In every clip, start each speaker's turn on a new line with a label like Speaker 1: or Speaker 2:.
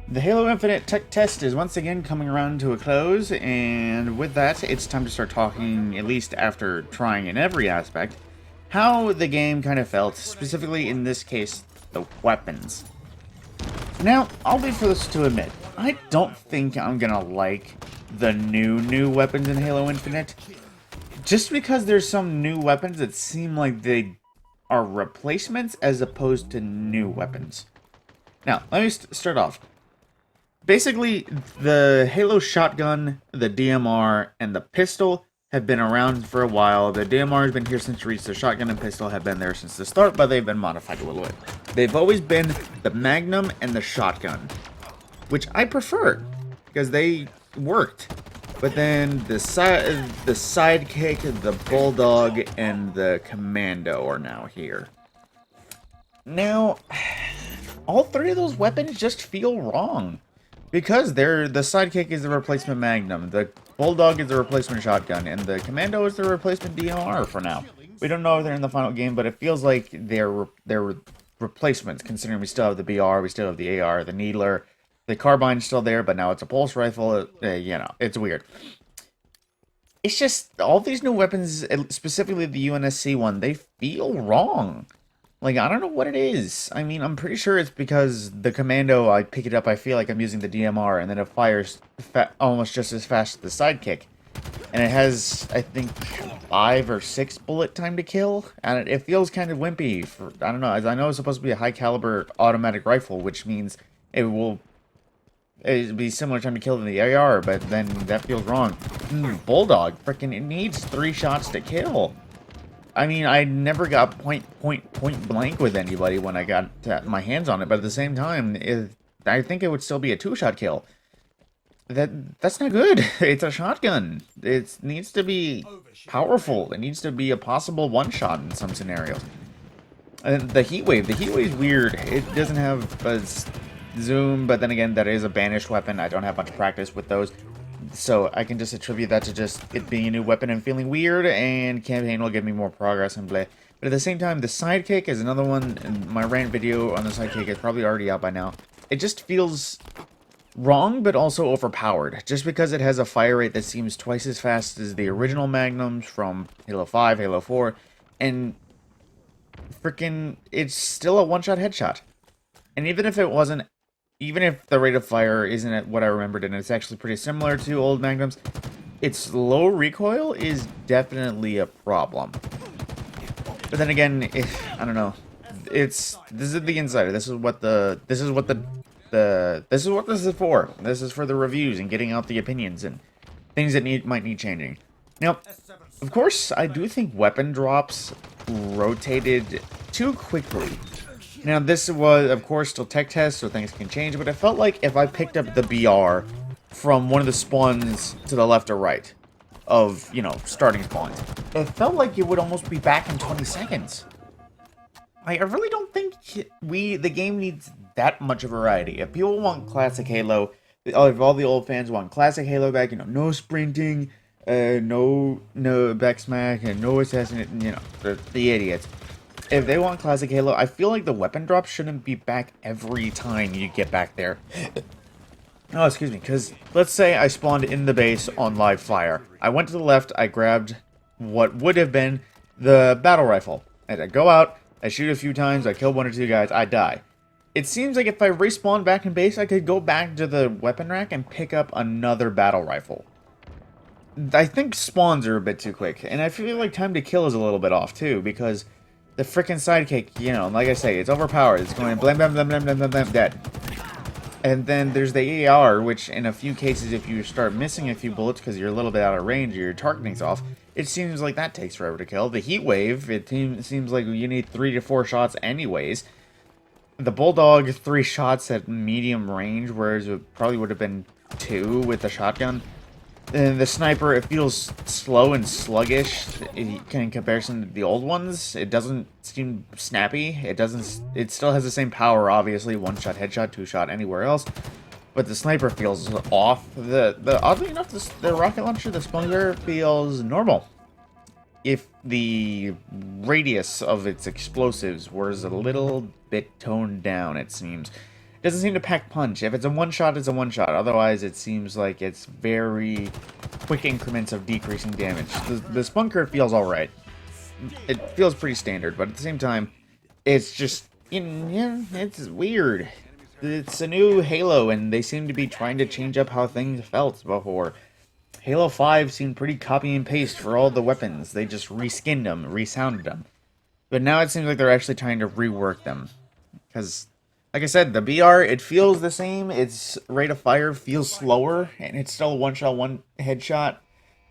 Speaker 1: The Halo Infinite tech test is once again coming around to a close, and with that, it's time to start talking, at least after trying in every aspect, how the game kind of felt, specifically in this case, the weapons. Now, I'll be first to admit, I don't think I'm gonna like the new weapons in Halo Infinite, just because there's some new weapons that seem like they are replacements as opposed to new weapons. Now, let me start off. Basically, the Halo shotgun, the DMR, and the pistol have been around for a while. The DMR has been here since release. The shotgun and pistol have been there since the start, but they've been modified a little bit. They've always been the Magnum and the shotgun, which I prefer because they worked. But then the sidekick, the bulldog, and the commando are now here. Now, all three of those weapons just feel wrong. Because the sidekick is the replacement Magnum, the Bulldog is the replacement shotgun, and the Commando is the replacement DMR for now. We don't know if they're in the final game, but it feels like they're replacements, considering we still have the BR, we still have the AR, the Needler, the Carbine's still there, but now it's a pulse rifle. It's weird. It's just, all these new weapons, specifically the UNSC one, they feel wrong. Like, I don't know what it is. I mean, I'm pretty sure it's because the Commando, I pick it up, I feel like I'm using the DMR, and then it fires almost just as fast as the Sidekick. And it has, I think, 5 or 6 bullet time to kill, and it feels kind of wimpy. I don't know, as I know it's supposed to be a high-caliber automatic rifle, which means it'll be similar time to kill than the AR, but then that feels wrong. Bulldog, freaking, it needs 3 shots to kill. I mean, I never got point blank with anybody when I got my hands on it, but at the same time, I think it would still be a 2-shot kill. That's not good. It's a shotgun. It needs to be powerful. It needs to be a possible 1-shot in some scenarios. And the Heatwave's weird. It doesn't have a zoom, but then again, that is a banished weapon. I don't have much practice with those. So I can just attribute that to just it being a new weapon and feeling weird, and campaign will give me more progress and play. But at the same time, the sidekick is another one, and my rant video on the sidekick is probably already out by now. It just feels wrong, but also overpowered, just because it has a fire rate that seems twice as fast as the original Magnums from Halo 5, Halo 4, and freaking, it's still a 1-shot headshot. And even if it wasn't, even if the rate of fire isn't at what I remembered, and it's actually pretty similar to old Magnums, its low recoil is definitely a problem. But then again, I don't know. This is the insider. This is what this is what this is for. This is for the reviews and getting out the opinions and things that might need changing. Now, of course, I do think weapon drops rotated too quickly. Now, this was, of course, still tech test, so things can change, but it felt like if I picked up the BR from one of the spawns to the left or right of, starting spawns, it felt like it would almost be back in 20 seconds. I really don't think the game needs that much variety. If people want classic Halo, if all the old fans want classic Halo back, no sprinting, no backsmack, and no assassin, the idiots. If they want classic Halo, I feel like the weapon drop shouldn't be back every time you get back there. Oh, excuse me, because let's say I spawned in the base on live fire. I went to the left, I grabbed what would have been the battle rifle. And I go out, I shoot a few times, I kill 1 or 2 guys, I die. It seems like if I respawn back in base, I could go back to the weapon rack and pick up another battle rifle. I think spawns are a bit too quick, and I feel like time to kill is a little bit off too, because the frickin' sidekick, like I say, it's overpowered. It's going blam, blam, blam, blam, blam, blam, blam, dead. And then there's the AR, which in a few cases, if you start missing a few bullets because you're a little bit out of range or your targeting's off, it seems like that takes forever to kill. The Heatwave, it seems like you need 3 to 4 shots anyways. The Bulldog, 3 shots at medium range, whereas it probably would have been 2 with the shotgun. And the sniper, it feels slow and sluggish in comparison to the old ones. It doesn't seem snappy. It still has the same power, obviously. 1-shot, headshot, 2-shot, anywhere else. But the sniper feels off. Oddly enough, the rocket launcher, the Spawner, feels normal. If the radius of its explosives was a little bit toned down, it seems. doesn't seem to pack punch. If it's a one-shot, it's a one-shot. Otherwise, it seems like it's very quick increments of decreasing damage. The Spunker feels alright. It feels pretty standard, but at the same time, it's just, yeah, it's weird. It's a new Halo, and they seem to be trying to change up how things felt before. Halo 5 seemed pretty copy and paste for all the weapons. They just reskinned them, resounded them. But now it seems like they're actually trying to rework them. Because, like I said, the BR, it feels the same. Its rate of fire feels slower, and it's still a one-shot, one headshot.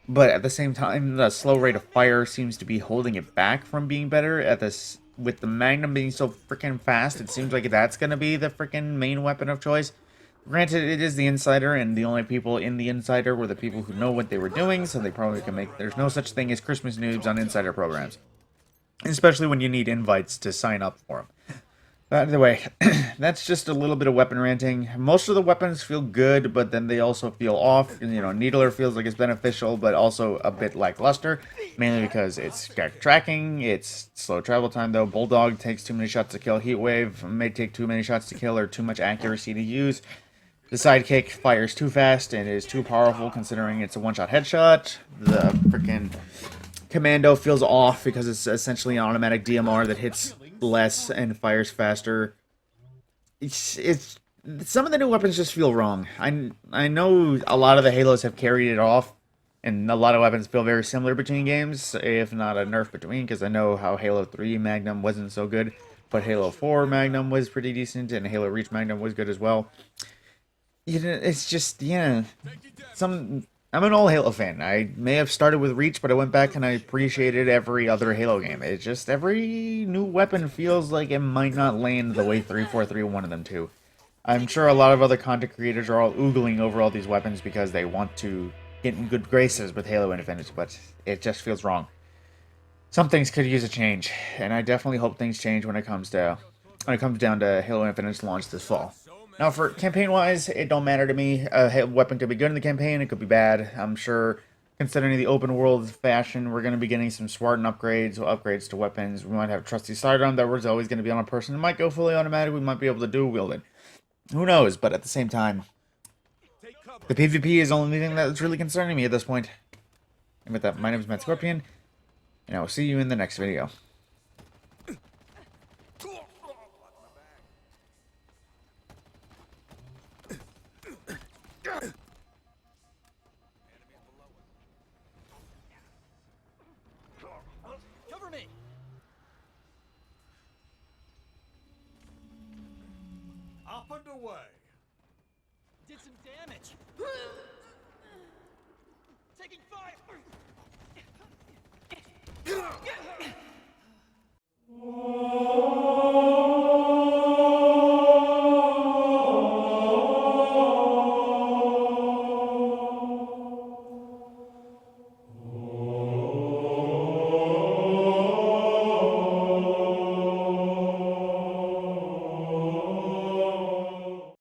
Speaker 1: But at the same time, the slow rate of fire seems to be holding it back from being better. With the Magnum being so freaking fast, it seems like that's going to be the freaking main weapon of choice. Granted, it is the Insider, and the only people in the Insider were the people who know what they were doing, so they probably can make... There's no such thing as Christmas noobs on Insider programs. Especially when you need invites to sign up for them. By the way, that's just a little bit of weapon ranting. Most of the weapons feel good, but then they also feel off. You know, Needler feels like it's beneficial, but also a bit lackluster. Mainly because it's got tracking, it's slow travel time though. Bulldog takes too many shots to kill. Heatwave may take too many shots to kill or too much accuracy to use. The Sidekick fires too fast and is too powerful considering it's a one-shot headshot. The freaking Commando feels off because it's essentially an automatic DMR that hits less and fires faster. It's some of the new weapons just feel wrong. I know a lot of the Halos have carried it off, and a lot of weapons feel very similar between games, if not a nerf between, because I know how Halo 3 Magnum wasn't so good, but Halo 4 Magnum was pretty decent, and Halo Reach Magnum was good as well. You know, it's just, yeah, I'm an old Halo fan. I may have started with Reach, but I went back and I appreciated every other Halo game. It's just every new weapon feels like it might not land the way 343 wanted them to. I'm sure a lot of other content creators are all oogling over all these weapons because they want to get in good graces with Halo Infinite, but it just feels wrong. Some things could use a change, and I definitely hope things change when it comes down to Halo Infinite's launch this fall. Now, for campaign-wise, it don't matter to me. A weapon could be good in the campaign, it could be bad. I'm sure, considering the open world fashion, we're going to be getting some Spartan upgrades to weapons. We might have Trusty Sidearm that was always going to be on a person. It might go fully automatic. We might be able to dual wield it. Who knows? But at the same time, the PvP is the only thing that's really concerning me at this point. And with that, my name is Matt Scorpion, and I will see you in the next video.
Speaker 2: Cover me!
Speaker 3: Up and away!
Speaker 2: Did some damage! Taking fire!